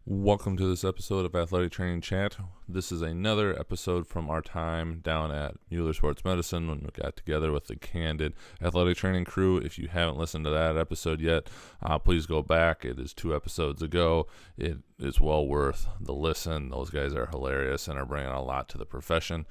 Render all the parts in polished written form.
Welcome to this episode of Athletic Training Chat. This is another episode from our time down at Mueller Sports Medicine when we got together with the Candid Athletic Training crew. If you haven't listened to that episode yet, please go back. It is 2 episodes ago. It is well worth the listen. Those guys are hilarious and are bringing a lot to the profession.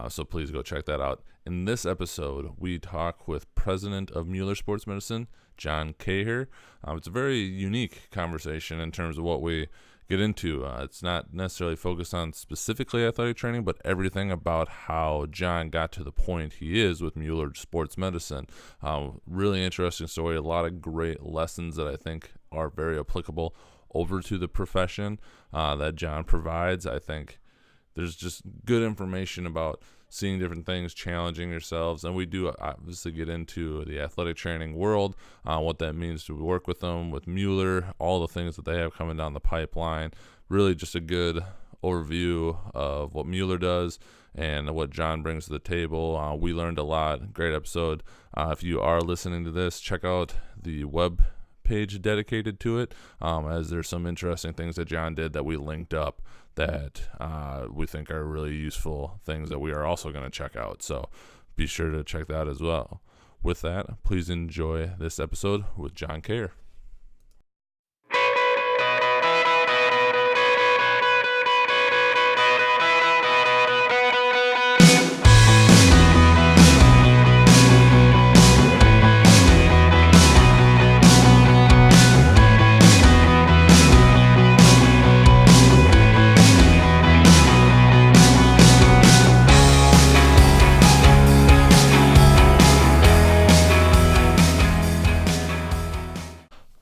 So please go check that out. In this episode, we talk with President of Mueller Sports Medicine, John Cayer. It's a very unique conversation in terms of what we get into. It's not necessarily focused on specifically athletic training, but everything about how John got to the point he is with Mueller Sports Medicine. Really interesting story. A lot of great lessons that I think are very applicable over to the profession that John provides. I think there's just good information about seeing different things, challenging yourselves, and we do obviously get into the athletic training world, what that means to work with them, with Mueller, all the things that they have coming down the pipeline. Really just a good overview of what Mueller does and what John brings to the table. We learned a lot. Great episode. If you are listening to this, check out the web page dedicated to it, as there's some interesting things that John did that we linked up that we think are really useful things that we are also going to check out. So be sure to check that out as well. With that, please enjoy this episode with John Cayer.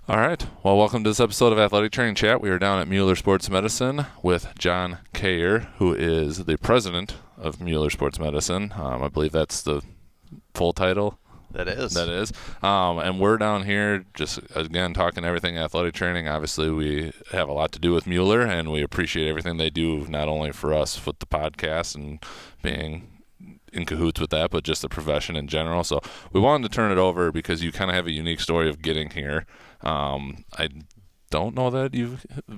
All right. Well, welcome to this episode of Athletic Training Chat. We are down at Mueller Sports Medicine with John Cayer, who is the president of Mueller Sports Medicine. I believe that's the full title. That is. And we're down here just, again, talking everything athletic training. Obviously, we have a lot to do with Mueller, and we appreciate everything they do, not only for us with the podcast and being in cahoots with that, but just the profession in general. So we wanted to turn it over because you kind of have a unique story of getting here. I don't know that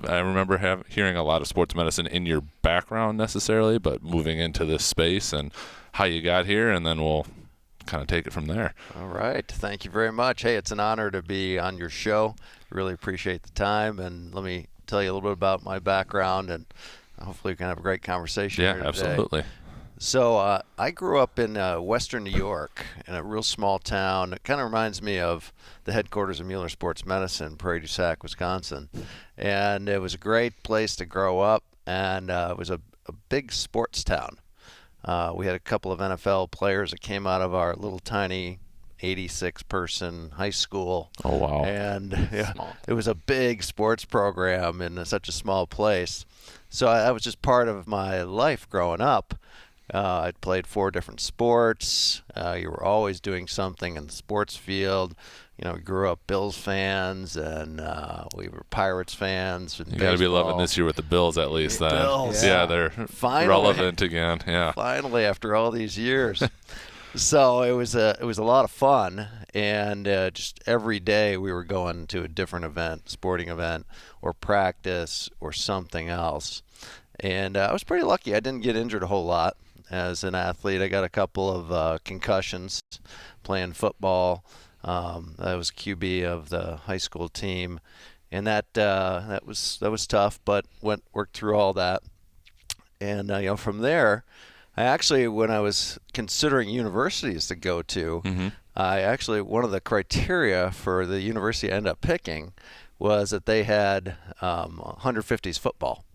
I remember hearing a lot of sports medicine in your background necessarily, but moving into this space and how you got here, and then we'll kind of take it from there. All right. Thank you very much. Hey, it's an honor to be on your show. Really appreciate the time, and let me tell you a little bit about my background, and hopefully we can have a great conversation here today. Absolutely. So I grew up in western New York in a real small town. It kind of reminds me of the headquarters of Mueller Sports Medicine, Prairie du Sac, Wisconsin. And it was a great place to grow up, and it was a big sports town. We had a couple of NFL players that came out of our little tiny 86-person high school. Oh, wow. And it was a big sports program in such a small place. So that was just part of my life growing up. I'd played 4 different sports. You were always doing something in the sports field. You know, we grew up Bills fans, and we were Pirates fans. You got to be loving this year with the Bills at least. Then. Bills. Yeah, they're relevant again. Yeah. Finally, after all these years. So it was a lot of fun, and just every day we were going to a different event, sporting event, or practice, or something else. And I was pretty lucky. I didn't get injured a whole lot. As an athlete, I got a couple of concussions playing football. I was QB of the high school team, and that was tough, but worked through all that. And from there, when I was considering universities to go to, one of the criteria for the university I ended up picking was that they had 150s football.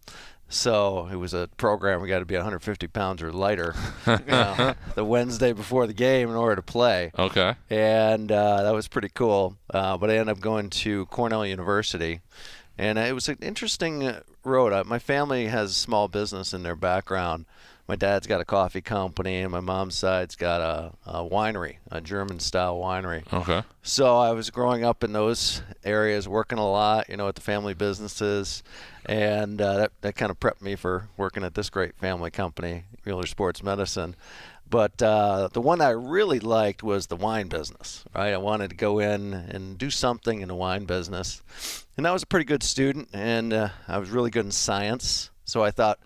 So it was a program we got to be 150 pounds or lighter the Wednesday before the game in order to play. Okay. And that was pretty cool. But I ended up going to Cornell University. And it was an interesting road. My family has a small business in their background. My dad's got a coffee company, and my mom's side's got a winery, a German-style winery. Okay. So I was growing up in those areas, working a lot, at the family businesses, and that kind of prepped me for working at this great family company, Mueller Sports Medicine. But the one I really liked was the wine business, right? I wanted to go in and do something in the wine business. And I was a pretty good student, and I was really good in science. So I thought,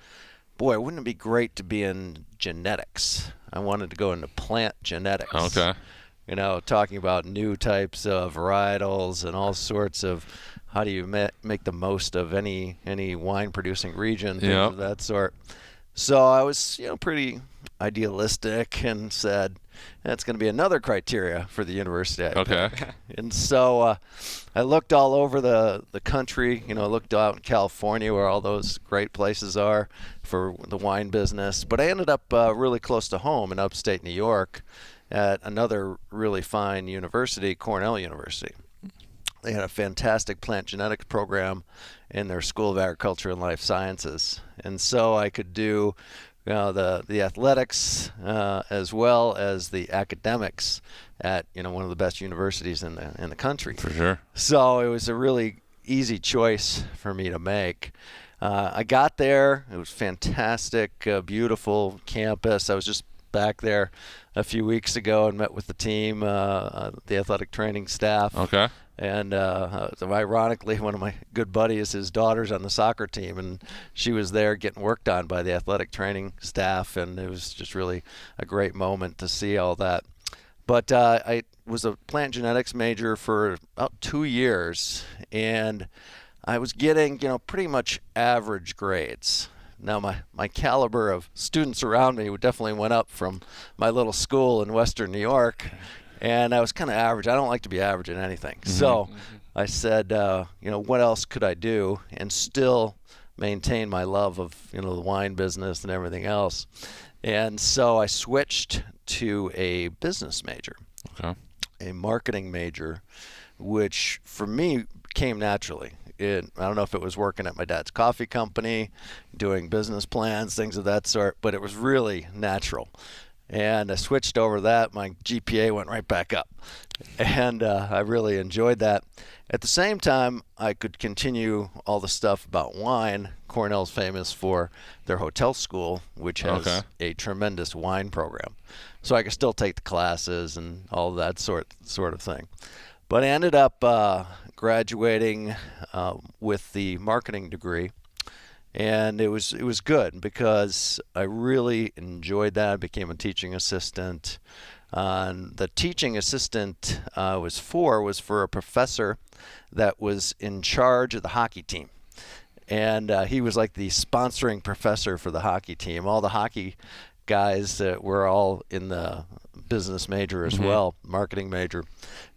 boy, wouldn't it be great to be in genetics? I wanted to go into plant genetics. Okay. You know, talking about new types of varietals and all sorts of how do you make the most of any wine-producing region, things of that sort. So I was, pretty idealistic and said, that's going to be another criteria for the university I pick. And so I looked all over the country, I looked out in California where all those great places are for the wine business. But I ended up really close to home in upstate New York at another really fine university, Cornell University. They had a fantastic plant genetics program in their School of Agriculture and Life Sciences. And so I could do the athletics as well as the academics at one of the best universities in the country. For sure. So it was a really easy choice for me to make. I got there. It was fantastic, beautiful campus. I was just back there a few weeks ago and met with the team, the athletic training staff. Okay. And so ironically, one of my good buddies, his daughter's on the soccer team, and she was there getting worked on by the athletic training staff, and it was just really a great moment to see all that. But I was a plant genetics major for about 2 years, and I was getting, pretty much average grades. Now, my caliber of students around me definitely went up from my little school in Western New York, and I was kind of average. I don't like to be average in anything. Mm-hmm. So I said, what else could I do and still maintain my love of, the wine business and everything else? And so I switched to a business major, a marketing major, which for me came naturally. I don't know if it was working at my dad's coffee company, doing business plans, things of that sort, but it was really natural. And I switched over to that. My GPA went right back up. And I really enjoyed that. At the same time, I could continue all the stuff about wine. Cornell's famous for their hotel school, which has a tremendous wine program. So I could still take the classes and all that sort of thing. But I ended up graduating with the marketing degree, and it was good because I really enjoyed that. I became a teaching assistant. The teaching assistant was for a professor that was in charge of the hockey team, and he was like the sponsoring professor for the hockey team. All the hockey guys were all in the business major as well, marketing major.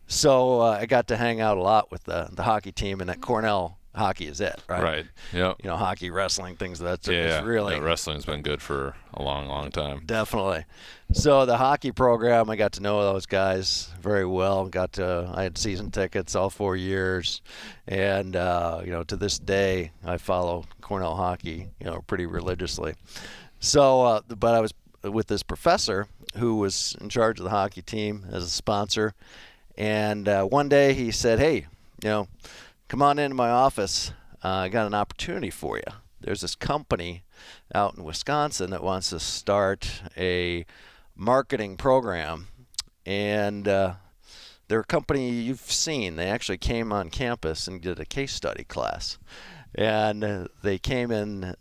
So I got to hang out a lot with the hockey team, and at Cornell, hockey is it, right? Right. Yep. Hockey, wrestling, things of that sort. Yeah. Really, wrestling's been good for a long, long time. Definitely. So the hockey program, I got to know those guys very well. I had season tickets all 4 years, and to this day, I follow Cornell hockey, pretty religiously. So, but I was with this professor who was in charge of the hockey team as a sponsor. And one day he said, hey, come on into my office. I got an opportunity for you. There's this company out in Wisconsin that wants to start a marketing program. And they're a company you've seen. They actually came on campus and did a case study class. And they came in.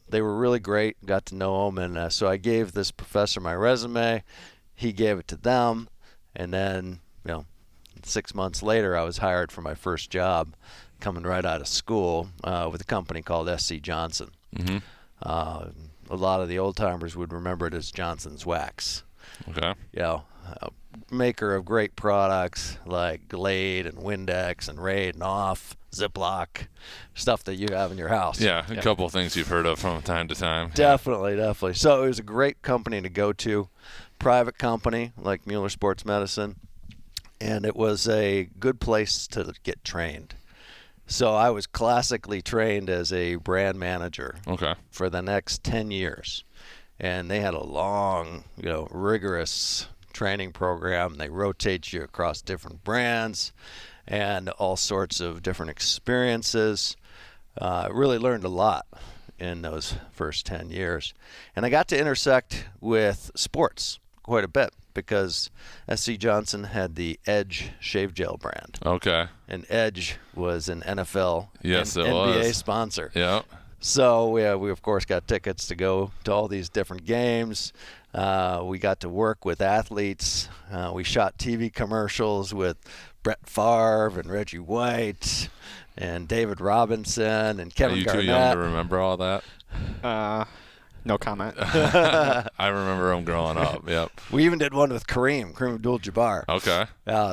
They were really great, got to know them. And so I gave this professor my resume. He gave it to them. And then, 6 months later, I was hired for my first job coming right out of school with a company called SC Johnson. Mm-hmm. A lot of the old-timers would remember it as Johnson's Wax. Okay. A maker of great products like Glade and Windex and Raid and Off, Ziploc, stuff that you have in your house. Yeah, a couple of things you've heard of from time to time. Definitely. So it was a great company to go to, private company like Mueller Sports Medicine. And it was a good place to get trained. So I was classically trained as a brand manager for the next 10 years. And they had a long, rigorous training program. They rotate you across different brands and all sorts of different experiences. Really learned a lot in those first 10 years. And I got to intersect with sports quite a bit because SC Johnson had the Edge shave gel brand. Okay. And Edge was an NFL Yes, and it NBA was. sponsor. Yeah. So we of course got tickets to go to all these different games. We got to work with athletes. We shot TV commercials with Brett Favre and Reggie White and David Robinson and Kevin Are you Garnett. too young to remember all that? No comment. I remember them growing up. Yep. We even did one with Kareem Abdul-Jabbar. Okay.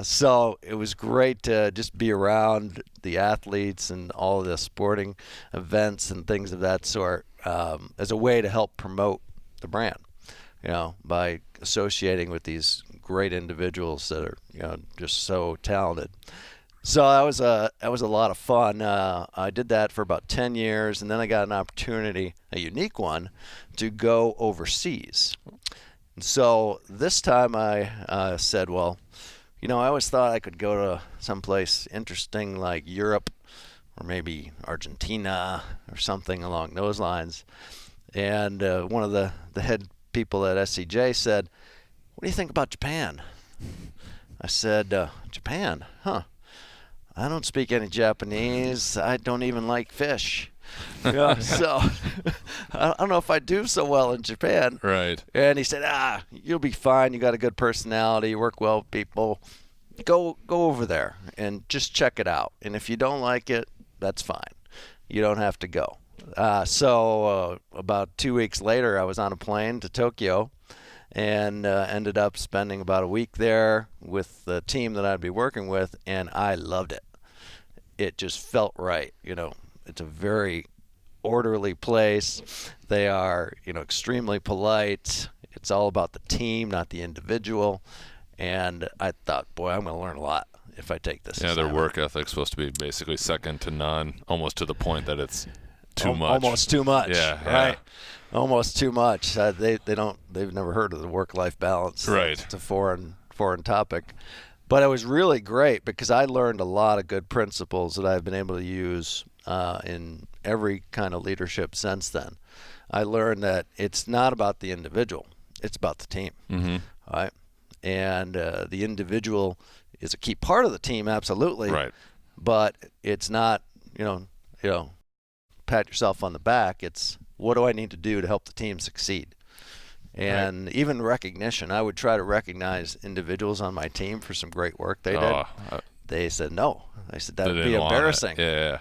So it was great to just be around the athletes and all of the sporting events and things of that sort as a way to help promote the brand, by associating with these great individuals that are, just so talented. So that was a lot of fun. I did that for about 10 years, and then I got an opportunity, a unique one, to go overseas. And so this time I said, well, I always thought I could go to someplace interesting like Europe or maybe Argentina or something along those lines. And one of the head people at SCJ said, "What do you think about Japan?" I said, "Japan? Huh. I don't speak any Japanese. I don't even like fish." So I don't know if I do so well in Japan. Right. And he said, "You'll be fine. You got a good personality. You work well with people. Go over there and just check it out. And if you don't like it, that's fine. You don't have to go." So about 2 weeks later, I was on a plane to Tokyo and ended up spending about a week there with the team that I'd be working with, and I loved it. It just felt right. It's a very orderly place. They are, extremely polite. It's all about the team, not the individual. And I thought, boy, I'm going to learn a lot if I take this. Yeah, their assignment. work ethic's supposed to be basically second to none, almost to the point that it's too much. Almost too much. Yeah, right. Almost too much. They've never heard of the work-life balance. Right. It's a foreign topic. But it was really great because I learned a lot of good principles that I've been able to use in every kind of leadership since then. I learned that it's not about the individual; it's about the team. Mm-hmm. Right, and the individual is a key part of the team, absolutely. Right. But it's not, pat yourself on the back. It's what do I need to do to help the team succeed. And even recognition, I would try to recognize individuals on my team for some great work they did. They said no. I said that would be embarrassing. Yeah.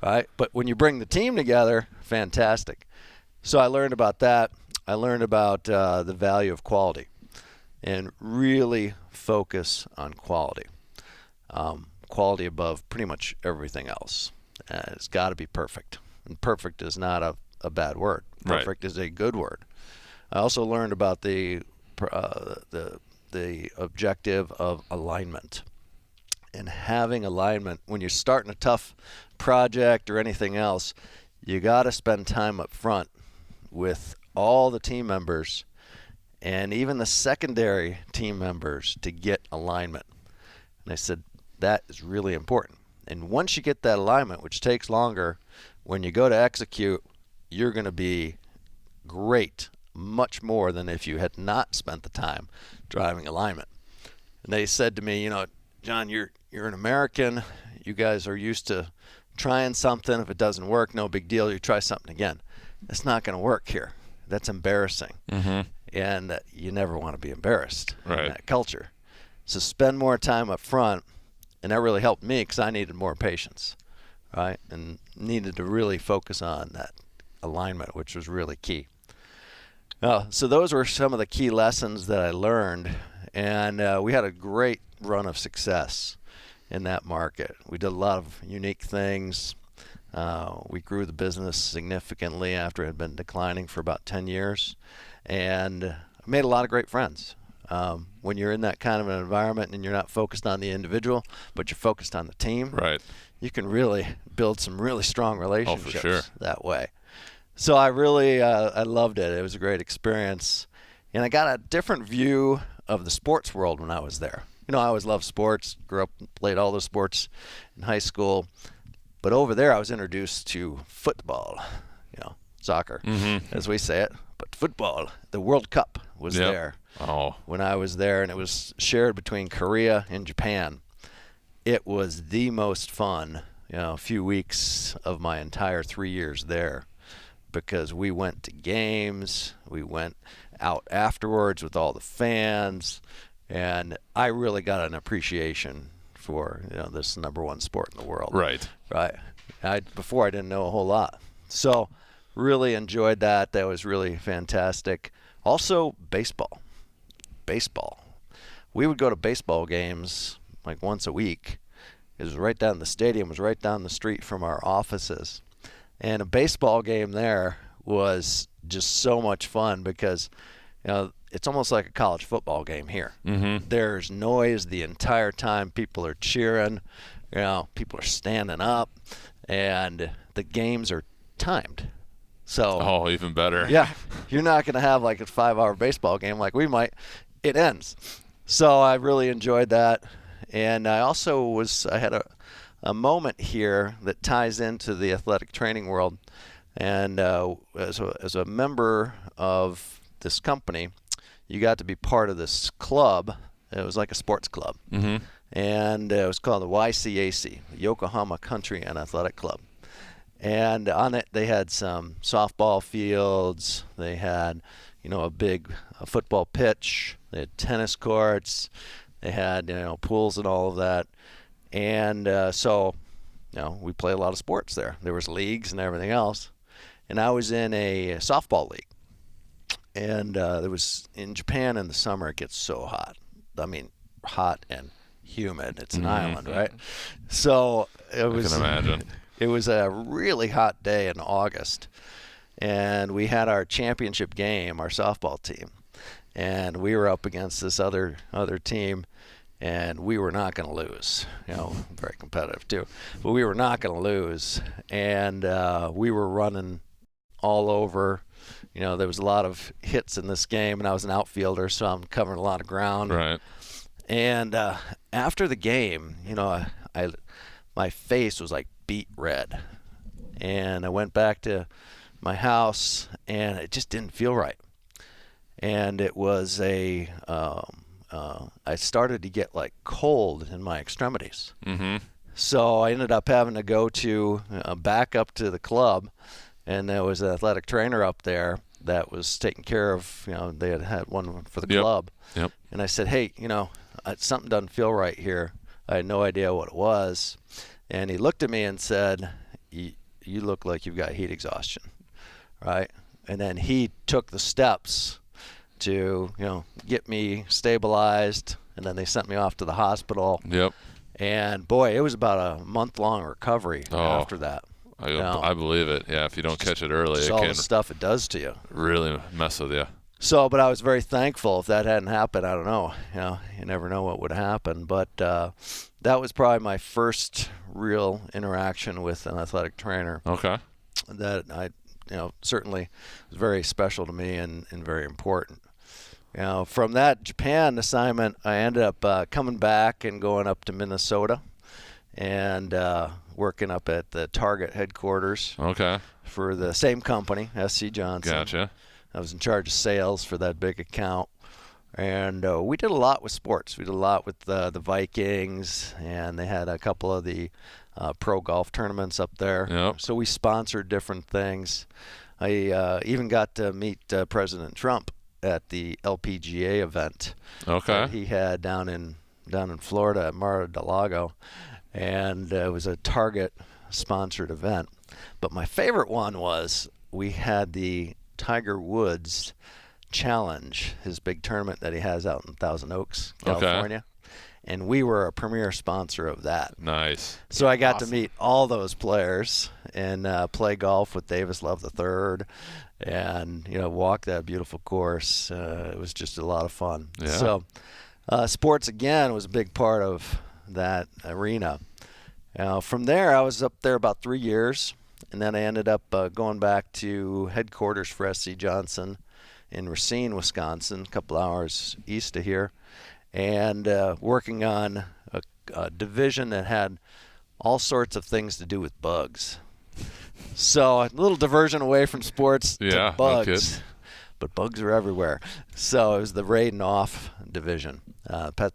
Right? But when you bring the team together, fantastic. So I learned about that. I learned about the value of quality and really focus on quality. Quality above pretty much everything else. It's got to be perfect. And perfect is not a bad word. Perfect is a good word. I also learned about the objective of alignment and having alignment. When you're starting a tough project or anything else, you got to spend time up front with all the team members and even the secondary team members to get alignment. And I said that is really important. And once you get that alignment, which takes longer, when you go to execute, you're going to be great. Much more than if you had not spent the time driving alignment. And they said to me, John, you're an American. You guys are used to trying something. If it doesn't work, no big deal. You try something again. That's not going to work here. That's embarrassing. Mm-hmm. And you never want to be embarrassed in Right. that culture. So spend more time up front. And that really helped me because I needed more patience, right? And needed to really focus on that alignment, which was really key. So those were some of the key lessons that I learned, and we had a great run of success in that market. We did a lot of unique things. We grew the business significantly after it had been declining for about 10 years, and made a lot of great friends. When you're in that kind of an environment and you're not focused on the individual, but you're focused on the team, Right. you can really build some really strong relationships sure. that way. So I really I loved it. It was a great experience. And I got a different view of the sports world when I was there. I always loved sports, grew up, played all the sports in high school. But over there, I was introduced to football, soccer, as we say it. But football, the World Cup was there. when I was there, and it was shared between Korea and Japan. It was the most fun, few weeks of my entire 3 years there, because we went to games, we went out afterwards with all the fans, and I really got an appreciation for this number one sport in the world. Right. Before I didn't know a whole lot, so really enjoyed that. That was really fantastic. Also, baseball. We would go to baseball games like once a week. It was right down, the stadium was right down the street from our offices. And a baseball game there was just so much fun because, it's almost like a college football game here. Mm-hmm. There's noise the entire time. People are cheering. People are standing up. And the games are timed. So, even better. Yeah, you're not going to have like a 5-hour baseball game like we might. It ends. So I really enjoyed that. And I also had a moment here that ties into the athletic training world. And as a member of this company, you got to be part of this club. It was like a sports club. Mm-hmm. And it was called the YCAC, Yokohama Country and Athletic Club. And on it, they had some softball fields. They had, a big football pitch. They had tennis courts. They had, pools and all of that. And so, we play a lot of sports there. There was leagues and everything else. And I was in a softball league. And there was, in Japan in the summer, it gets so hot. I mean, hot and humid. It's an island, right? So I can imagine. It was a really hot day in August, and we had our championship game, our softball team, and we were up against this other team, and we were not going to lose. Very competitive too, but we were not going to lose, and we were running all over. There was a lot of hits in this game, and I was an outfielder, so I'm covering a lot of ground. Right. And after the game, my face was like beet red, and I went back to my house, and it just didn't feel right. And it was I started to get like cold in my extremities. Mm-hmm. So I ended up having to go to back up to the club, and there was an athletic trainer up there that was taking care of, they had one for the club. Yep. And I said, hey, something doesn't feel right here. I had no idea what it was. And he looked at me and said, you look like you've got heat exhaustion, right? And then he took the steps to, get me stabilized, and then they sent me off to the hospital. Yep. And, boy, it was about a month-long recovery after that. I believe it. Yeah, if you don't catch it early, it all can the stuff it does to you. Really mess with you. So, but I was very thankful. If that hadn't happened, I don't know. You never know what would happen. But that was probably my first real interaction with an athletic trainer. Okay. That I, certainly was very special to me and very important. From that Japan assignment, I ended up coming back and going up to Minnesota and working up at the Target headquarters. Okay. For the same company, SC Johnson. Gotcha. I was in charge of sales for that big account. And we did a lot with sports. We did a lot with the Vikings, and they had a couple of the pro golf tournaments up there. Yep. So we sponsored different things. I even got to meet President Trump at the LPGA event that he had down in Florida at Mar-a-Lago, and it was a Target-sponsored event. But my favorite one was we had the Tiger Woods Challenge, his big tournament that he has out in Thousand Oaks, California. And we were a premier sponsor of that. Nice. So I got to meet all those players and play golf with Davis Love III and, walk that beautiful course. It was just a lot of fun. Yeah. So sports, again, was a big part of that arena. From there, I was up there about 3 years, and then I ended up going back to headquarters for SC Johnson in Racine, Wisconsin, a couple hours east of here, and working on a division that had all sorts of things to do with bugs. So a little diversion away from sports to bugs. but bugs are everywhere. So it was the raid and off division.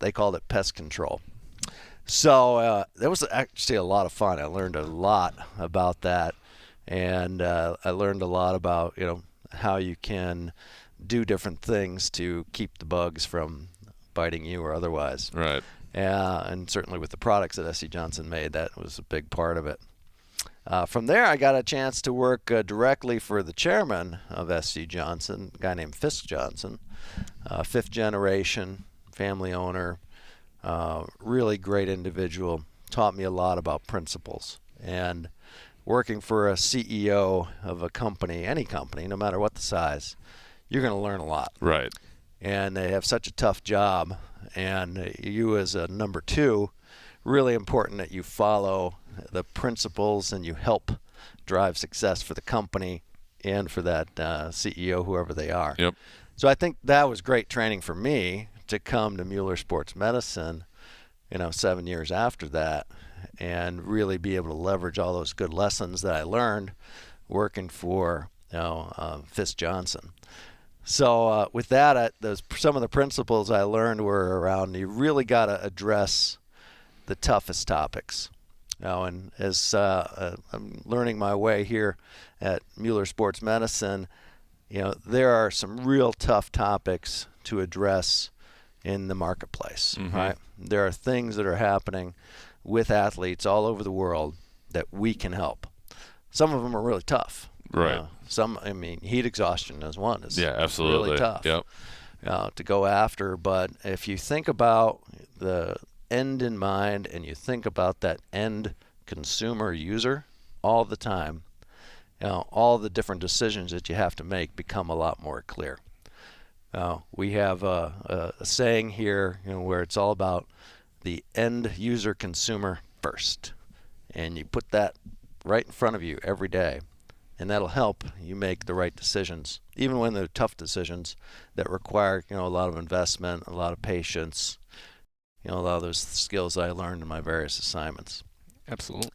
They called it pest control. So that was actually a lot of fun. I learned a lot about that, and I learned a lot about how you can do different things to keep the bugs from biting you or otherwise. Right. And certainly with the products that SC Johnson made, that was a big part of it. From there, I got a chance to work directly for the chairman of SC Johnson, a guy named Fisk Johnson, fifth generation, family owner, really great individual, taught me a lot about principles. And working for a CEO of a company, any company, no matter what the size, you're going to learn a lot. Right. And they have such a tough job. And you as a number two, really important that you follow the principles and you help drive success for the company and for that CEO, whoever they are. Yep. So I think that was great training for me to come to Mueller Sports Medicine, 7 years after that, and really be able to leverage all those good lessons that I learned working for Fisk Johnson. So with that, some of the principles I learned were around you really got to address the toughest topics. And as I'm learning my way here at Mueller Sports Medicine, there are some real tough topics to address in the marketplace, right? There are things that are happening with athletes all over the world that we can help. Some of them are really tough. Right. Heat exhaustion is one. It's absolutely really tough to go after. But if you think about the end in mind and you think about that end consumer user all the time, all the different decisions that you have to make become a lot more clear. We have a saying here where it's all about the end user consumer first. And you put that right in front of you every day. And that'll help you make the right decisions, even when they're tough decisions that require a lot of investment, a lot of patience, a lot of those skills I learned in my various assignments. Absolutely.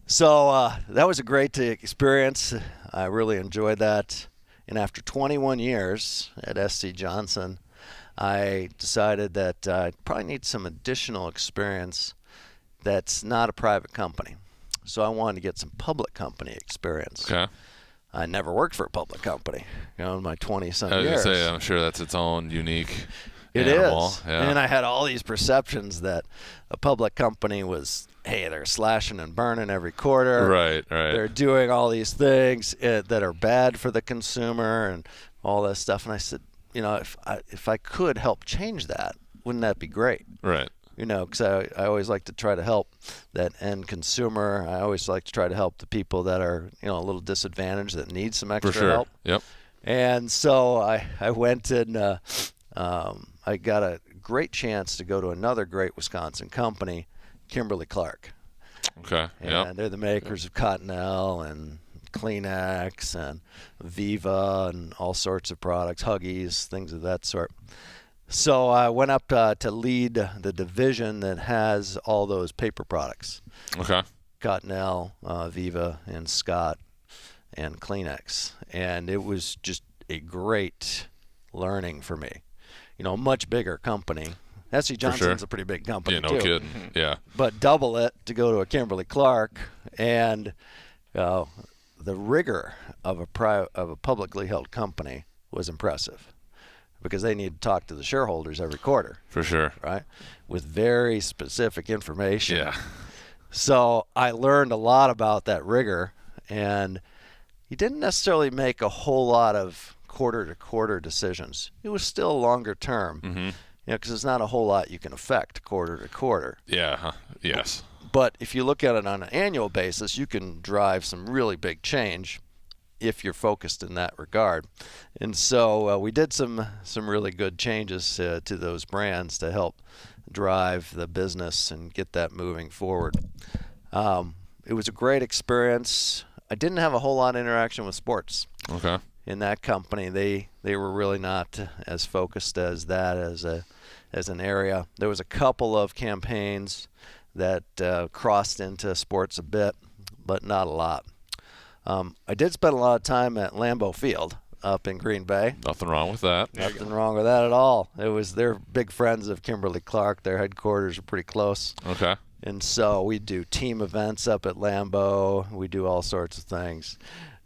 So that was a great experience. I really enjoyed that. And after 21 years at SC Johnson, I decided that I probably need some additional experience that's not a private company. So I wanted to get some public company experience. Okay. I never worked for a public company, in my 20-some years. I was going to say, I'm sure that's its own unique It animal. is. Yeah. And I had all these perceptions that a public company was, hey, they're slashing and burning every quarter. Right. They're doing all these things that are bad for the consumer and all that stuff. And I said, if I could help change that, wouldn't that be great? Right. Because I always like to try to help that end consumer. I always like to try to help the people that are, a little disadvantaged that need some extra For sure. help. Yep. And so I went and I got a great chance to go to another great Wisconsin company, Kimberly-Clark. Okay. And they're the makers of Cottonelle and Kleenex and Viva and all sorts of products, Huggies, things of that sort. So I went up to lead the division that has all those paper products. Okay. Cottonelle, Viva, and Scott, and Kleenex. And it was just a great learning for me. A much bigger company. SC Johnson's a pretty big company, yeah, no too. kidding. Yeah. But double it to go to a Kimberly-Clark, and the rigor of a publicly held company was impressive, because they need to talk to the shareholders every quarter. For sure. Right? With very specific information. Yeah. So I learned a lot about that rigor, and you didn't necessarily make a whole lot of quarter-to-quarter decisions. It was still longer term, because there's not a whole lot you can affect quarter-to-quarter. Yeah. Yes. But if you look at it on an annual basis, you can drive some really big change if you're focused in that regard. And so we did some really good changes to those brands to help drive the business and get that moving forward. It was a great experience. I didn't have a whole lot of interaction with sports. Okay. In that company, they were really not as focused as that as an area. There was a couple of campaigns that crossed into sports a bit, but not a lot. I did spend a lot of time at Lambeau Field, up in Green Bay. Nothing wrong with that. Nothing wrong with that at all. They're big friends of Kimberly-Clark. Their headquarters are pretty close. Okay. And so we do team events up at Lambeau. We do all sorts of things.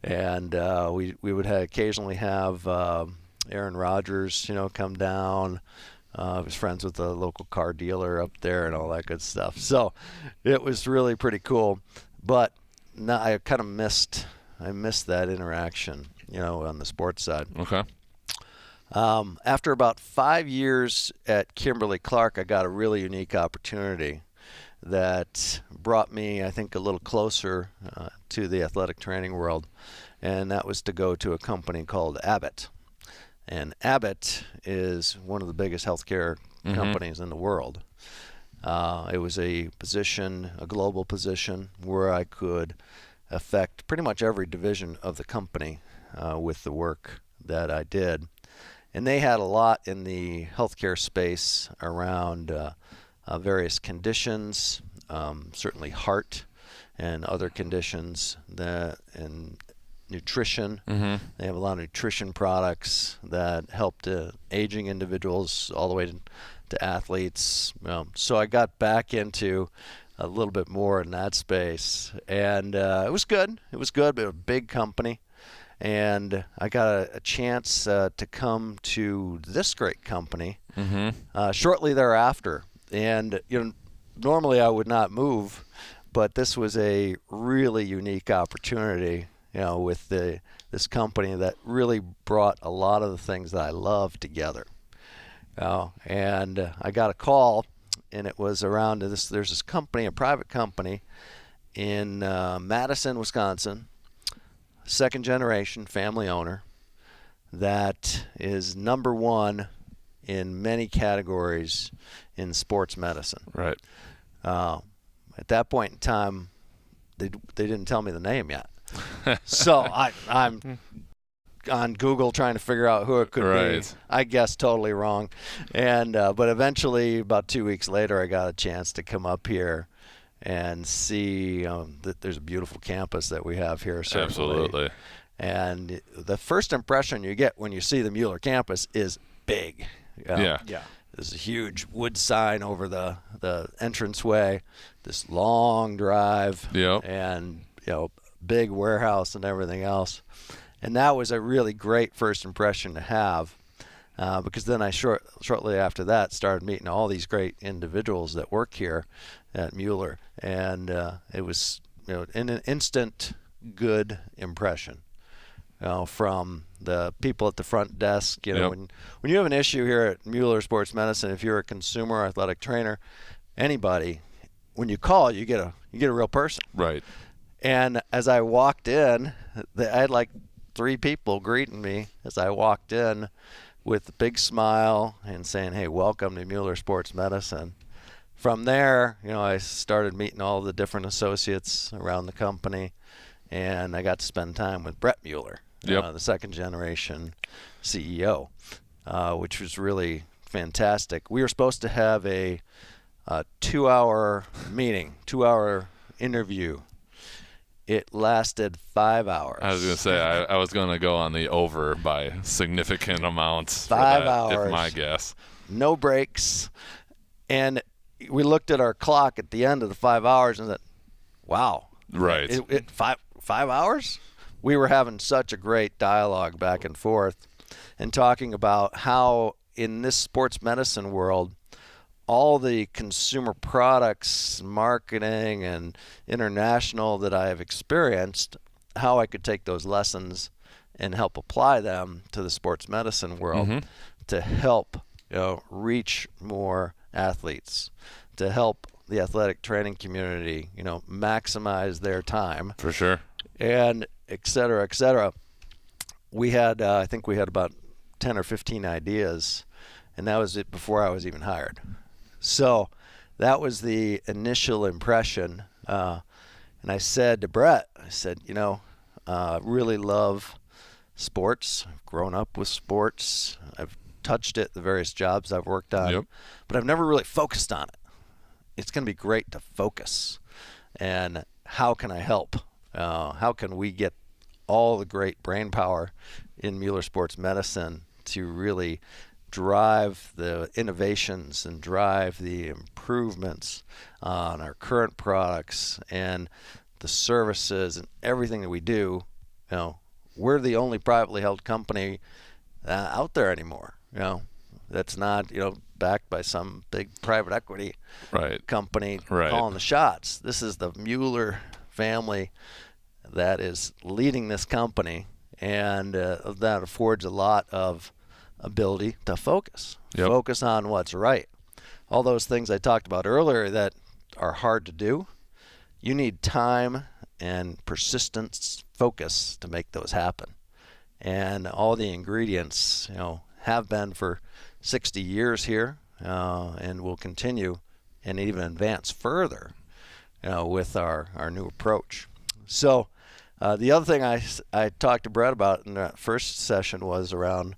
And we would occasionally have Aaron Rodgers, come down. I was friends with the local car dealer up there and all that good stuff. So it was really pretty cool. But I kind of missed that interaction, on the sports side. Okay. After about 5 years at Kimberly-Clark, I got a really unique opportunity that brought me, I think, a little closer to the athletic training world, and that was to go to a company called Abbott. And Abbott is one of the biggest healthcare companies in the world. It was a global position, where I could affect pretty much every division of the company with the work that I did. And they had a lot in the healthcare space around various conditions, certainly heart and other conditions, and nutrition. They have a lot of nutrition products that help aging individuals all the way to athletes. So I got back into a little bit more in that space, and it was good. It was good, but a big company. And I got a chance to come to this great company shortly thereafter. And normally I would not move, but this was a really unique opportunity, with this company that really brought a lot of the things that I love together. And I got a call, and it was around this. There's this company, a private company, in Madison, Wisconsin. Second generation family owner that is number one in many categories in sports medicine. Right. At that point in time, they didn't tell me the name yet. So I'm on Google trying to figure out who it could be. I guessed totally wrong. And but eventually, about 2 weeks later, I got a chance to come up here and see that there's a beautiful campus that we have here. Certainly. Absolutely. And the first impression you get when you see the Mueller campus is big. Yeah. There's a huge wood sign over the entranceway, this long drive, and big warehouse and everything else. And that was a really great first impression to have. Because then I shortly after that started meeting all these great individuals that work here at Mueller, and it was an instant good impression from the people at the front desk. When you have an issue here at Mueller Sports Medicine, if you're a consumer athletic trainer, anybody, when you call, you get a real person. Right. And as I walked in, I had like 3 people greeting me as I walked in, with a big smile and saying, "Hey, welcome to Mueller Sports Medicine." From there, I started meeting all the different associates around the company, and I got to spend time with Brett Mueller, the second generation CEO, which was really fantastic. We were supposed to have a 2-hour meeting, 2-hour interview. It lasted 5 hours. I was going to say, I was going to go on the over by significant amounts. 5 hours. If my guess. No breaks. And we looked at our clock at the end of the 5 hours and said, wow. Right. Five hours? We were having such a great dialogue back and forth and talking about how in this sports medicine world, all the consumer products, marketing, and international that I have experienced, how I could take those lessons and help apply them to the sports medicine world to help reach more athletes, to help the athletic training community, maximize their time. For sure. And et cetera, et cetera. We had, I think we had about 10 or 15 ideas, and that was it before I was even hired. So that was the initial impression. And I said to Brett, really love sports. I've grown up with sports. I've touched it, the various jobs I've worked on, but I've never really focused on it. It's going to be great to focus. And how can I help? How can we get all the great brain power in Mueller Sports Medicine to really drive the innovations and drive the improvements on our current products and the services and everything that we do. We're the only privately held company out there anymore. That's not backed by some big private equity company calling the shots. This is the Mueller family that is leading this company, and that affords a lot of ability to focus on what's right. All those things I talked about earlier that are hard to do, you need time and persistence, focus to make those happen. And all the ingredients, have been for 60 years here, and will continue and even advance further, with our new approach. So the other thing I talked to Brett about in that first session was around,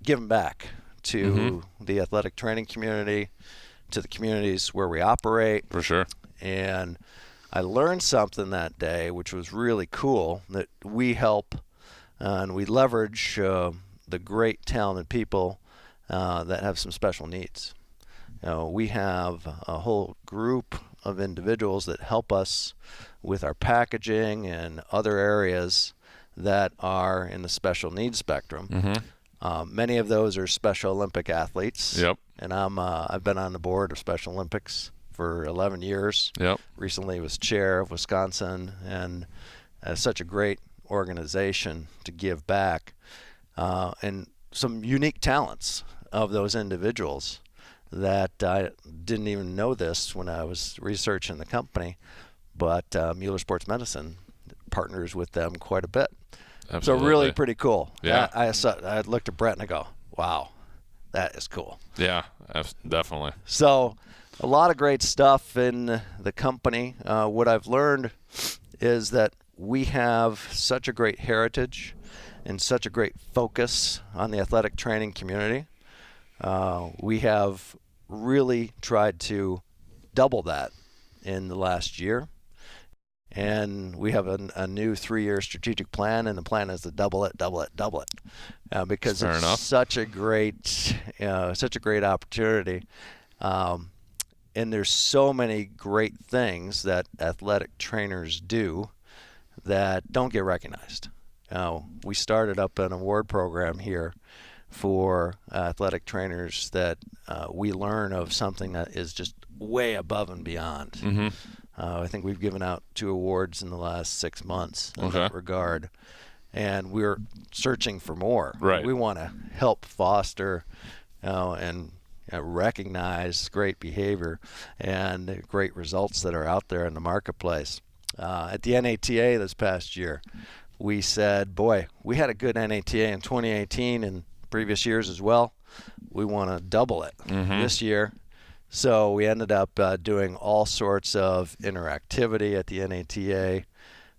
giving back to the athletic training community, to the communities where we operate. For sure. And I learned something that day, which was really cool, that we help and we leverage the great talented people that have some special needs. We have a whole group of individuals that help us with our packaging and other areas that are in the special needs spectrum. Many of those are Special Olympic athletes. Yep. And I've been on the board of Special Olympics for 11 years. Yep. Recently was chair of Wisconsin, and such a great organization to give back, and some unique talents of those individuals that I didn't even know this when I was researching the company, but Mueller Sports Medicine partners with them quite a bit. Absolutely. So really pretty cool. Yeah. I looked at Brett and I go, wow, that is cool. Yeah, definitely. So a lot of great stuff in the company. What I've learned is that we have such a great heritage and such a great focus on the athletic training community. We have really tried to double that in the last year. And we have a new 3-year strategic plan, and the plan is to double it, because Fair it's enough. such a great opportunity. And there's so many great things that athletic trainers do that don't get recognized. We started up an award program here for athletic trainers that we learn of something that is just way above and beyond. I think we've given out 2 awards in the last 6 months in that regard, and we're searching for more. Right. We want to help foster and recognize great behavior and great results that are out there in the marketplace. At the NATA this past year, we said, boy, we had a good NATA in 2018 and previous years as well. We want to double it this year. So we ended up doing all sorts of interactivity at the NATA.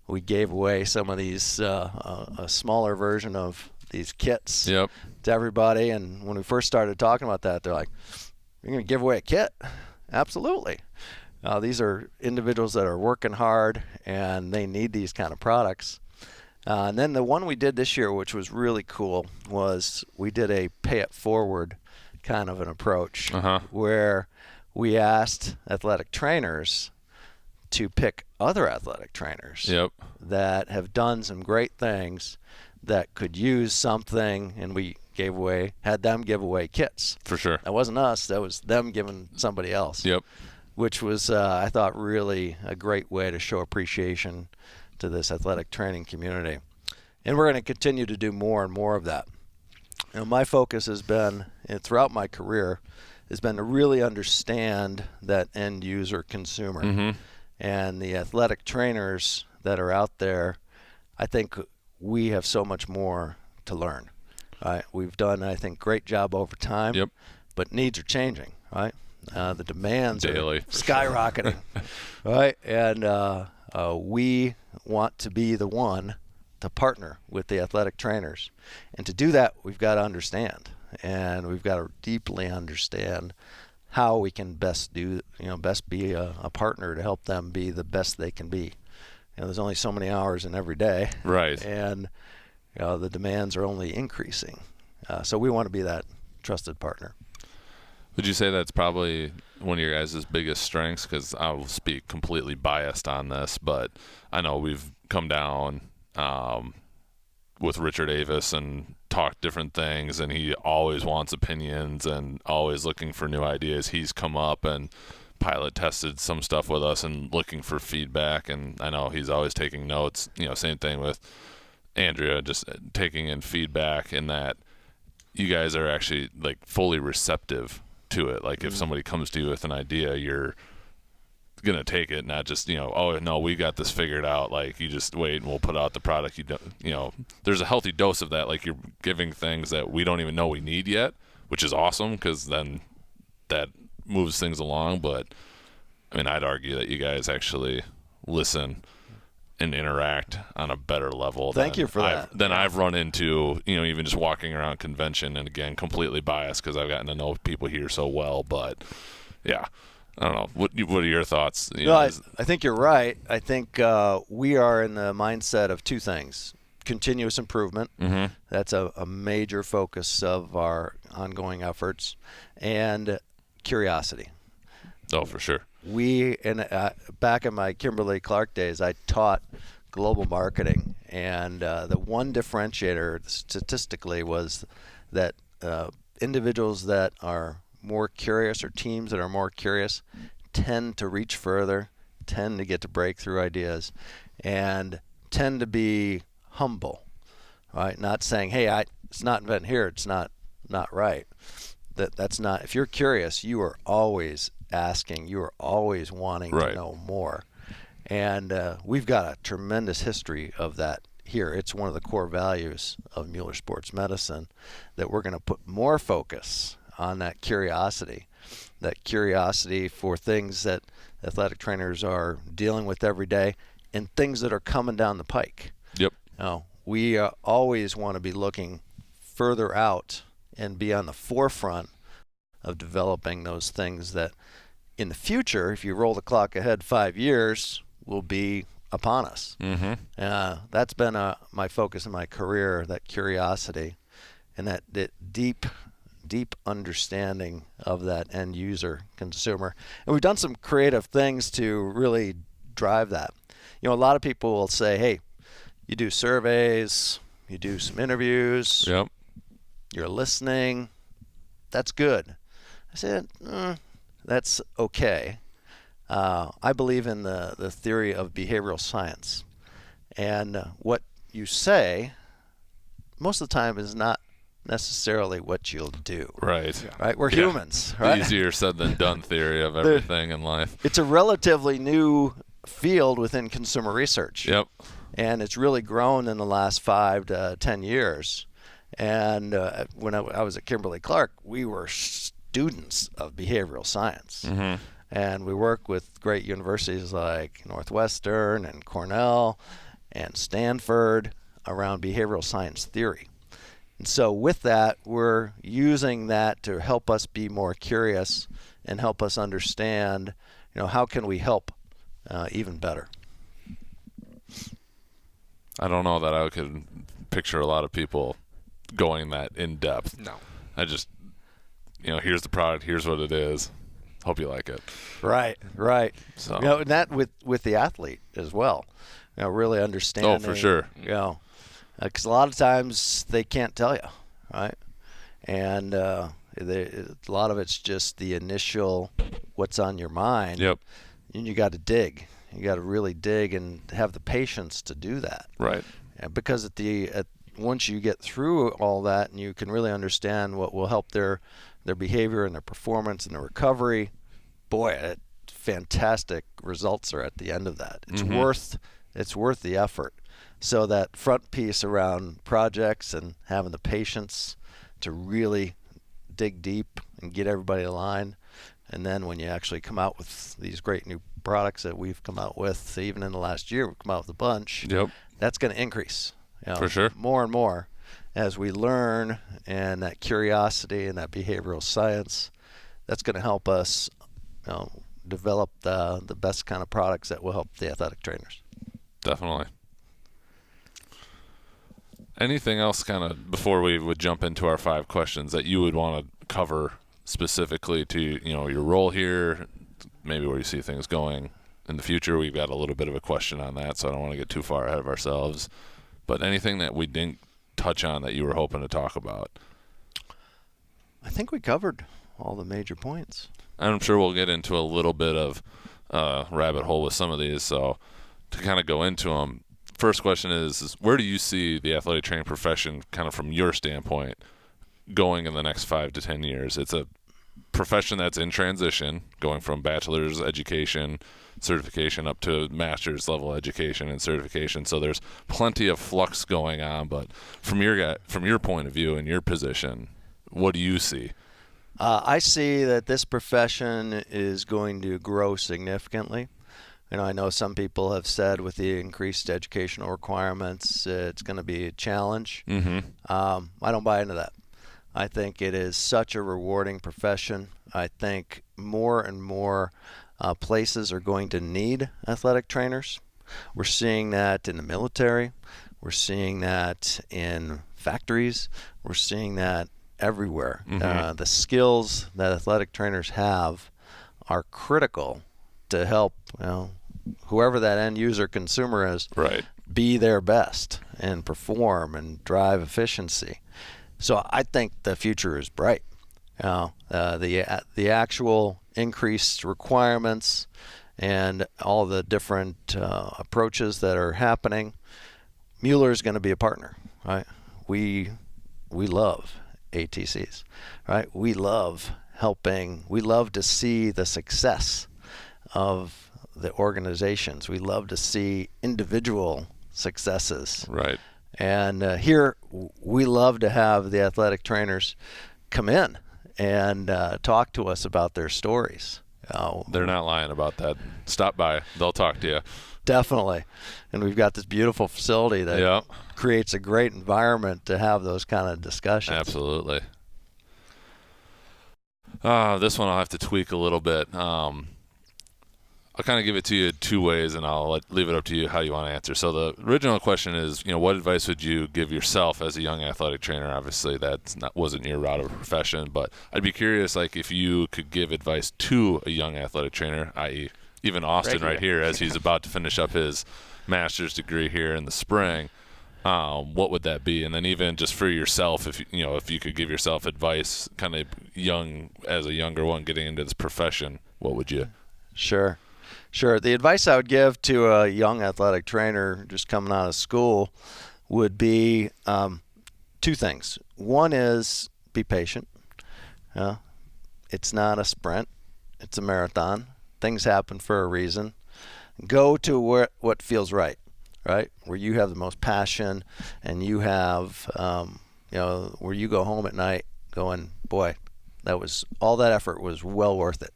We gave away some of these, a smaller version of these kits to everybody. And when we first started talking about that, they're like, you're going to give away a kit? Absolutely. These are individuals that are working hard, and they need these kind of products. And then the one we did this year, which was really cool, was we did a pay it forward kind of an approach where we asked athletic trainers to pick other athletic trainers that have done some great things that could use something, and we had them give away kits. For sure. That wasn't us, that was them giving somebody else. Which was, I thought, really a great way to show appreciation to this athletic training community. And we're going to continue to do more and more of that. My focus has been, and throughout my career, has been to really understand that end user consumer. And the athletic trainers that are out there, I think we have so much more to learn. We've done, I think, great job over time, but needs are changing, right? The demands Daily, are skyrocketing, right? And we want to be the one to partner with the athletic trainers. And to do that, we've got to understand. And we've got to deeply understand how we can best be a partner to help them be the best they can be. There's only so many hours in every day. Right. And the demands are only increasing. So we want to be that trusted partner. Would you say that's probably one of your guys' biggest strengths? Because I will speak completely biased on this, but I know we've come down with Richard Avis and talked different things, and he always wants opinions and always looking for new ideas. He's come up and pilot tested some stuff with us and looking for feedback, and I know he's always taking notes. Same thing with Andrea, just taking in feedback, and that you guys are actually like fully receptive to it. Like if somebody comes to you with an idea, you're gonna take it, not just oh no, we got this figured out, like you just wait and we'll put out the product. There's a healthy dose of that, like you're giving things that we don't even know we need yet, which is awesome because then that moves things along. But I mean, I'd argue that you guys actually listen and interact on a better level Than I've run into, even just walking around convention. And again, completely biased because I've gotten to know people here so well. But yeah, I don't know. What are your thoughts? I think you're right. I think we are in the mindset of two things: continuous improvement. Mm-hmm. That's a major focus of our ongoing efforts, and curiosity. Oh, for sure. Back in my Kimberly-Clark days, I taught global marketing, and the one differentiator statistically was that individuals that are more curious, or teams that are more curious, tend to reach further, tend to get to breakthrough ideas, and tend to be humble, right? Not saying, hey, it's not invented here, it's not right. That's not. If you're curious, you are always asking, you are always wanting to know more. And we've got a tremendous history of that here. It's one of the core values of Mueller Sports Medicine that we're going to put more focus on that curiosity for things that athletic trainers are dealing with every day and things that are coming down the pike. Yep. We always want to be looking further out and be on the forefront of developing those things that in the future, if you roll the clock ahead 5 years, will be upon us. Mm-hmm. That's been my focus in my career, that curiosity and that deep understanding of that end user consumer. And we've done some creative things to really drive that. A lot of people will say, hey, you do surveys, you do some interviews, yep, you're listening, that's good. I said, that's okay. I believe in the theory of behavioral science. And what you say, most of the time, is not necessarily what you'll do. Right. Yeah. Right? We're humans. Right? Easier said than done theory of everything in life. It's a relatively new field within consumer research. Yep. And it's really grown in the last 5 to 10 years. And when I was at Kimberly-Clark, we were students of behavioral science. Mm-hmm. And we work with great universities like Northwestern and Cornell and Stanford around behavioral science theory. And so with that, we're using that to help us be more curious and help us understand, how can we help even better. I don't know that I could picture a lot of people going that in depth. No. I just, here's the product, here's what it is. Hope you like it. Right. So. And that with the athlete as well. Really understanding. Oh, for sure. Because a lot of times they can't tell you, right? And a lot of it's just the initial what's on your mind. Yep. And you got to dig. You got to really dig and have the patience to do that. Right. Because once you get through all that and you can really understand what will help their behavior and their performance and their recovery, boy, fantastic results are at the end of that. It's worth the effort. So that front piece around projects and having the patience to really dig deep and get everybody aligned, and then when you actually come out with these great new products that we've come out with, even in the last year, we've come out with a bunch. Yep. That's going to increase. For sure. More and more as we learn, and that curiosity and that behavioral science, that's going to help us develop the best kind of products that will help the athletic trainers. Definitely. Anything else kind of before we would jump into our 5 questions that you would want to cover specifically to, your role here, maybe where you see things going in the future? We've got a little bit of a question on that, so I don't want to get too far ahead of ourselves. But anything that we didn't touch on that you were hoping to talk about? I think we covered all the major points. I'm sure we'll get into a little bit of rabbit hole with some of these. So to kind of go into them, first question is where do you see the athletic training profession kind of from your standpoint going in the next 5 to 10 years? It's a profession that's in transition, going from bachelor's education, certification up to master's level education and certification. So there's plenty of flux going on. But from your point of view and your position, what do you see? I see that this profession is going to grow significantly. I know some people have said with the increased educational requirements, it's going to be a challenge. Mm-hmm. I don't buy into that. I think it is such a rewarding profession. I think more and more places are going to need athletic trainers. We're seeing that in the military. We're seeing that in factories. We're seeing that everywhere. Mm-hmm. The skills that athletic trainers have are critical to help whoever that end user consumer is Right. be their best and perform and drive efficiency. So I think the future is bright. The actual increased requirements and all the different approaches that are happening, Mueller is going to be a partner, right? We love ATCs, right? We love helping. We love to see the success of the organizations. We love to see individual successes. Right. And here we love to have the athletic trainers come in and talk to us about their stories. They're not lying about that. Stop by. They'll talk to you. Definitely. And we've got this beautiful facility that creates a great environment to have those kind of discussions. Absolutely. This one I'll have to tweak a little bit. I'll kind of give it to you 2 ways, and I'll leave it up to you how you want to answer. So the original question is, what advice would you give yourself as a young athletic trainer? Obviously, wasn't your route of profession, but I'd be curious, if you could give advice to a young athletic trainer, i.e., even Austin right here, as he's about to finish up his master's degree here in the spring. What would that be? And then even just for yourself, if you could give yourself advice, kind of as a younger one getting into this profession, what would you? Sure. The advice I would give to a young athletic trainer just coming out of school would be 2 things. One is be patient. It's not a sprint. It's a marathon. Things happen for a reason. Go to what feels right, where you have the most passion and you have, where you go home at night going, boy, all that effort was well worth it.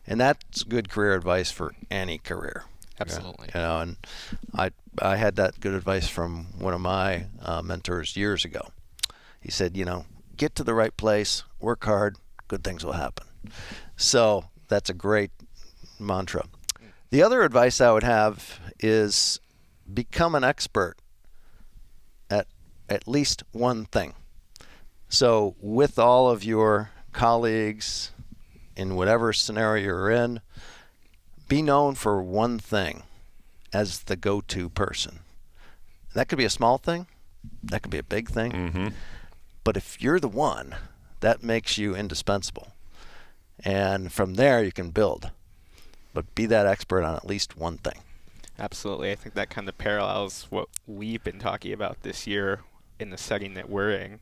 And that's good career advice for any career. Absolutely. And I had that good advice from one of my mentors years ago. He said, get to the right place, work hard, good things will happen. So that's a great mantra. The other advice I would have is become an expert at least one thing. So with all of your colleagues, in whatever scenario you're in, be known for one thing as the go-to person. That could be a small thing. That could be a big thing. Mm-hmm. But if you're the one, that makes you indispensable. And from there, you can build. But be that expert on at least one thing. Absolutely. I think that kind of parallels what we've been talking about this year in the setting that we're in,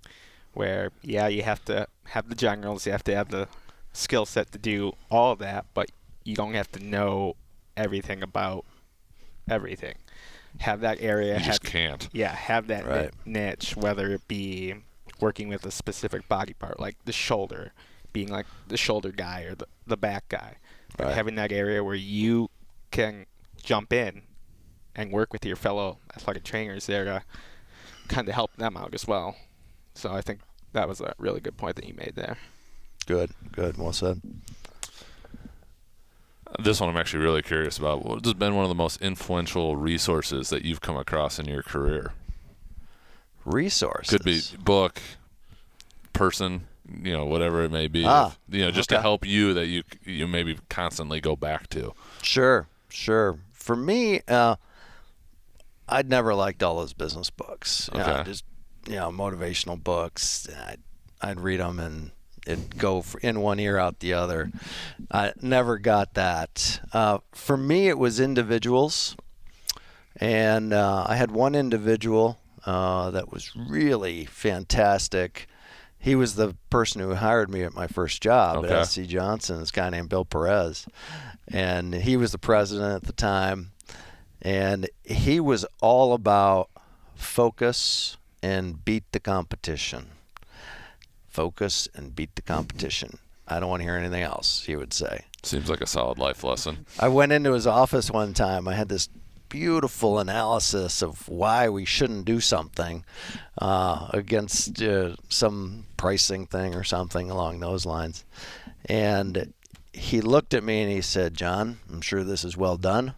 where, you have to have the generals, you have to have the skill set to do all of that, but you don't have to know everything about everything. Have that area. You just can't. Yeah, have that Right. niche, whether it be working with a specific body part, like the shoulder, being like the shoulder guy or the back guy. Right. Having that area where you can jump in and work with your fellow athletic trainers there to kind of help them out as well. So I think that was a really good point that you made there. Good. Well said. This one I'm actually really curious about. What has been one of the most influential resources that you've come across in your career? resources. Could be book, person, whatever it may be. Just to help you that you maybe constantly go back to. Sure. For me, I'd never liked all those business books. Okay. Motivational books. I'd read them and it'd go in one ear out the other. I never got that. For me, it was individuals. And I had one individual that was really fantastic. He was the person who hired me at my first job at SC Johnson, this guy named Bill Perez. And he was the president at the time. And he was all about focus and beat the competition. Focus and beat the competition. I don't want to hear anything else, he would say. Seems like a solid life lesson. I went into his office one time. I had this beautiful analysis of why we shouldn't do something against some pricing thing or something along those lines. And he looked at me and he said, "John, I'm sure this is well done."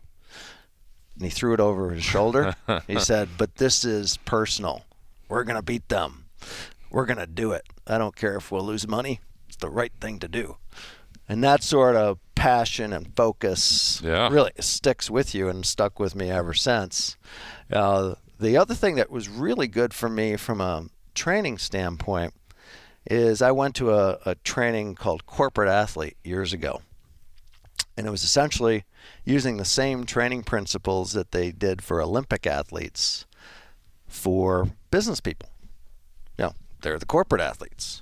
And he threw it over his shoulder. He said, "But this is personal. We're going to beat them. We're going to do it. I don't care if we'll lose money. It's the right thing to do." And that sort of passion and focus really sticks with you and stuck with me ever since. The other thing that was really good for me from a training standpoint is I went to a training called Corporate Athlete years ago. And it was essentially using the same training principles that they did for Olympic athletes for business people. They're the corporate athletes.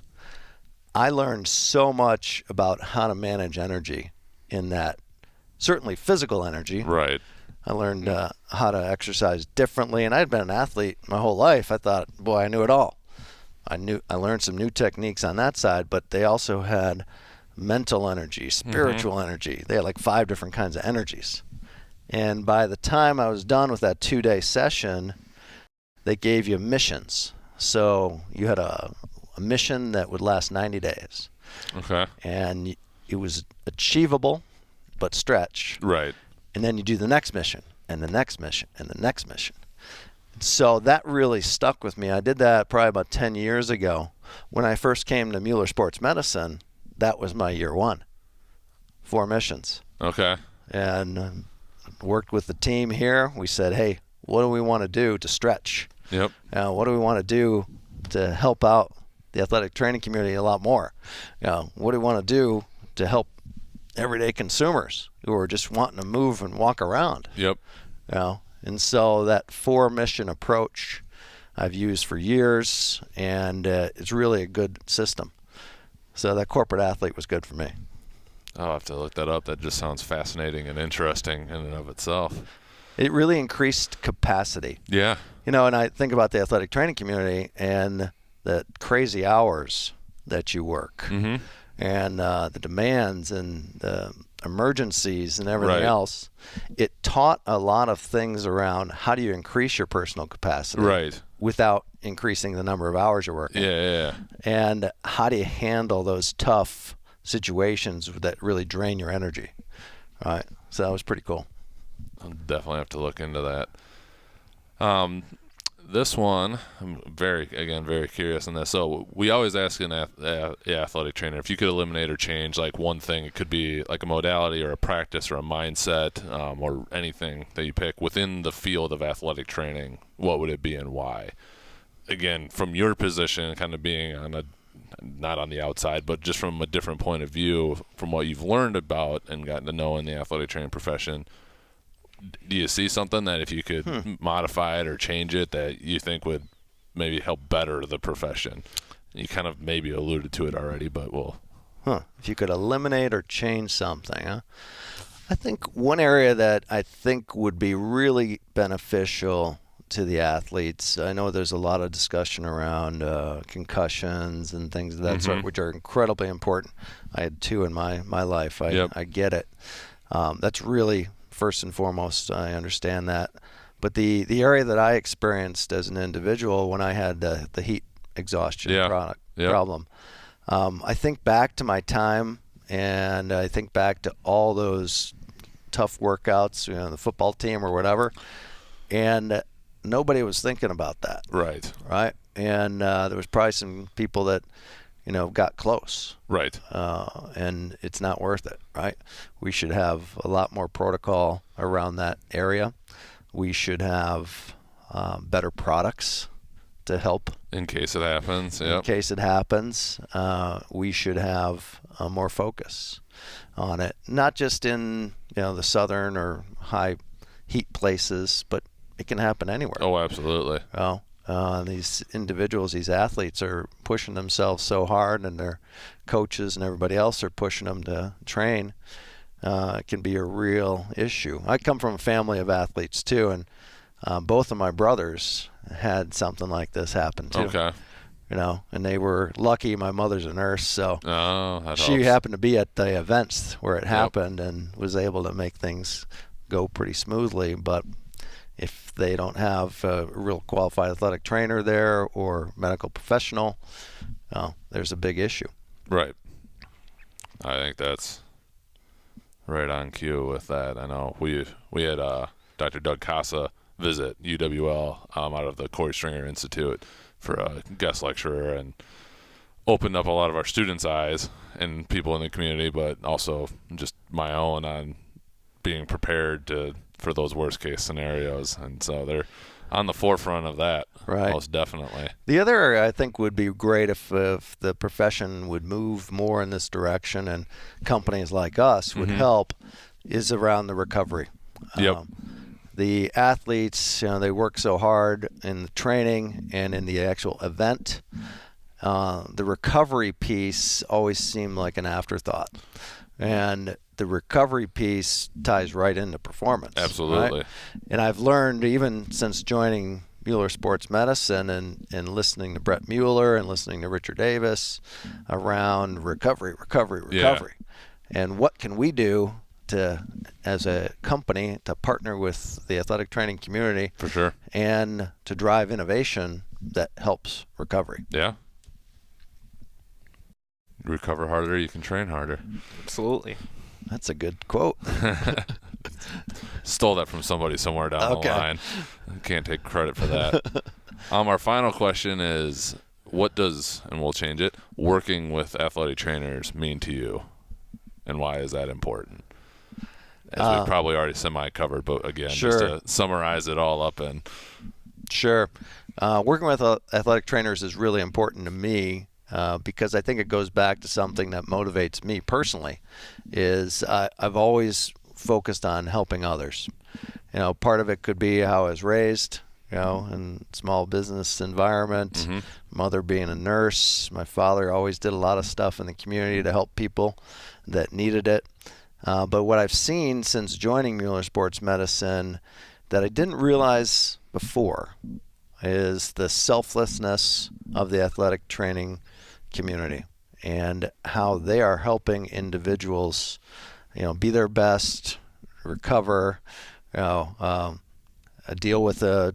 I learned so much about how to manage energy in that, certainly physical energy. Right. I learned how to exercise differently, and I'd been an athlete my whole life. I thought, boy, I knew it all. I learned some new techniques on that side, but they also had mental energy, spiritual energy. They had like 5 different kinds of energies. And by the time I was done with that 2-day session, they gave you missions. So you had a mission that would last 90 days. Okay. And it was achievable, but stretch. Right. And then you do the next mission, and the next mission, and the next mission. So that really stuck with me. I did that probably about 10 years ago. When I first came to Mueller Sports Medicine, that was my year 1. 4 missions. Okay. And worked with the team here. We said, hey, what do we want to do to stretch? Yep. What do we want to do to help out the athletic training community a lot more? What do we want to do to help everyday consumers who are just wanting to move and walk around? Yep. And so that 4-mission approach I've used for years, and it's really a good system. So that Corporate Athlete was good for me. I'll have to look that up. That just sounds fascinating and interesting in and of itself. It really increased capacity. Yeah. And I think about the athletic training community and the crazy hours that you work, and the demands and the emergencies and everything else. It taught a lot of things around how do you increase your personal capacity without increasing the number of hours you're working. Yeah. And how do you handle those tough situations that really drain your energy? Right. So that was pretty cool. I'll definitely have to look into that. This one, I'm very curious on this. So we always ask an athletic trainer if you could eliminate or change like one thing. It could be like a modality or a practice or a mindset or anything that you pick within the field of athletic training. What would it be and why? Again, from your position, kind of being on not on the outside, but just from a different point of view, from what you've learned about and gotten to know in the athletic training profession. Do you see something that if you could modify it or change it that you think would maybe help better the profession? You kind of maybe alluded to it already, but we'll... If you could eliminate or change something, I think one area that I think would be really beneficial to the athletes, I know there's a lot of discussion around concussions and things of that sort, which are incredibly important. I had 2 in my life. I get it. That's really... First and foremost, I understand that. But the area that I experienced as an individual when I had the heat exhaustion problem, I think back to my time, and I think back to all those tough workouts, the football team or whatever, and nobody was thinking about that. Right. Right. And there was probably some people that, got close. Right. And it's not worth it. Right. We should have a lot more protocol around that area. We should have better products to help In case it happens. in Yep. case it happens. We should have more focus on it, not just in the southern or high heat places, but it can happen anywhere. Oh, absolutely. These individuals, these athletes are pushing themselves so hard, and their coaches and everybody else are pushing them to train. It can be a real issue. I come from a family of athletes too, and both of my brothers had something like this happen too. Okay. And they were lucky. My mother's a nurse, so That she helps. happened to be at the events where it happened and was able to make things go pretty smoothly. But if they don't have a real qualified athletic trainer there or medical professional, there's a big issue. Right. I think that's right on cue with that. I know we had Dr. Doug Casa visit UWL out of the Corey Stringer Institute for a guest lecturer, and opened up a lot of our students' eyes and people in the community, but also just my own on being prepared for those worst case scenarios. And so they're on the forefront of that. Right. Most definitely. The other area I think would be great if the profession would move more in this direction, and companies like us would help, is around the recovery. Yep. The athletes, they work so hard in the training and in the actual event. The recovery piece always seemed like an afterthought. And the recovery piece ties right into performance. Absolutely. Right? And I've learned, even since joining Mueller Sports Medicine and listening to Brett Mueller and listening to Richard Davis, around recovery. Yeah. And what can we do as a company to partner with the athletic training community, For sure. and to drive innovation that helps recovery. Yeah. Recover harder, you can train harder. Absolutely. That's a good quote. Stole that from somebody somewhere down Okay. the line. Can't take credit for that. Our final question is, what does, and we'll change it, working with athletic trainers mean to you, and why is that important? As we've probably already semi-covered, but again, Sure. just to summarize it all up. And Sure. Working with athletic trainers is really important to me, because I think it goes back to something that motivates me personally. Is I've always focused on helping others. Part of it could be how I was raised, in small business environment. Mother being a nurse, my father always did a lot of stuff in the community to help people that needed it. But what I've seen since joining Mueller Sports Medicine that I didn't realize before is the selflessness of the athletic training community, and how they are helping individuals, be their best, recover, deal with a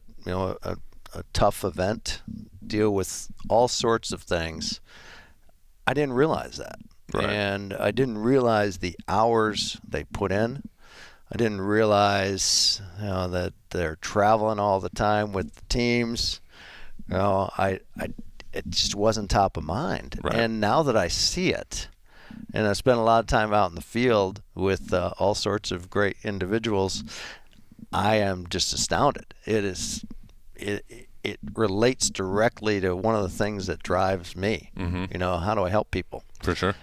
tough event, deal with all sorts of things. I didn't realize that. Right. And I didn't realize the hours they put in. I didn't realize that they're traveling all the time with the teams. It just wasn't top of mind. Right. And now that I see it, and I spent a lot of time out in the field with all sorts of great individuals, I am just astounded. It relates directly to one of the things that drives me. How do I help people? for sure.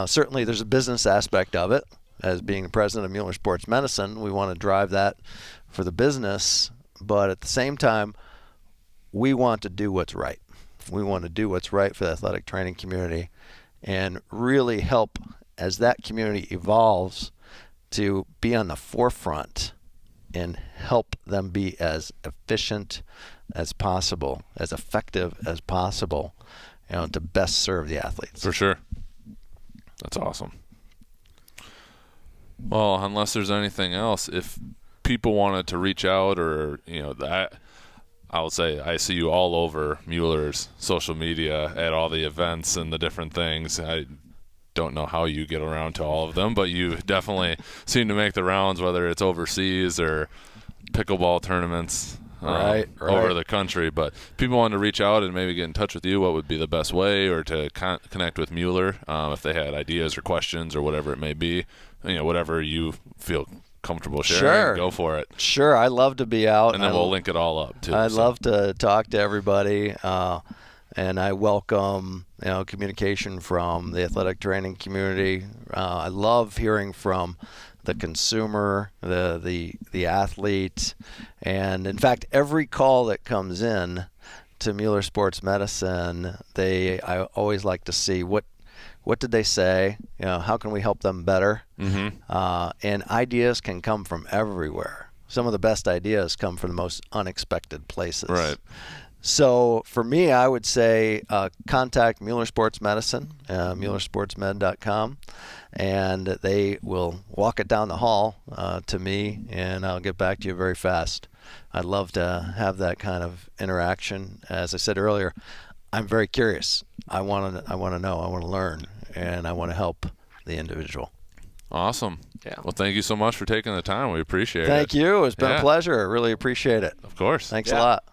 Certainly there's a business aspect of it. As being the president of Mueller Sports Medicine, we want to drive that for the business. But at the same time, we want to do what's right. We want to do what's right for the athletic training community, and really help as that community evolves to be on the forefront and help them be as efficient as possible, as effective as possible, to best serve the athletes. For sure. That's awesome. Well, unless there's anything else, if people wanted to reach out, or that, I would say I see you all over Mueller's social media at all the events and the different things. I don't know how you get around to all of them, but you definitely seem to make the rounds, whether it's overseas or pickleball tournaments. over the country. But if people want to reach out and maybe get in touch with you, what would be the best way, or to connect with Mueller if they had ideas or questions or whatever it may be? Whatever you feel comfortable sharing, go for it. Sure, I love to be out. And then we'll link it all up, too. I'd love to talk to everybody, and I welcome communication from the athletic training community. I love hearing from the consumer, the athlete, and in fact, every call that comes in to Mueller Sports Medicine, I always like to see what did they say, how can we help them better, and ideas can come from everywhere. Some of the best ideas come from the most unexpected places. Right. So for me, I would say contact Mueller Sports Medicine, MuellerSportsMed.com, and they will walk it down the hall to me, and I'll get back to you very fast. I'd love to have that kind of interaction. As I said earlier, I'm very curious. I want to know. I want to learn, and I want to help the individual. Awesome. Yeah. Well, thank you so much for taking the time. We appreciate it. Thank you. It's been a pleasure. I really appreciate it. Of course. Thanks a lot.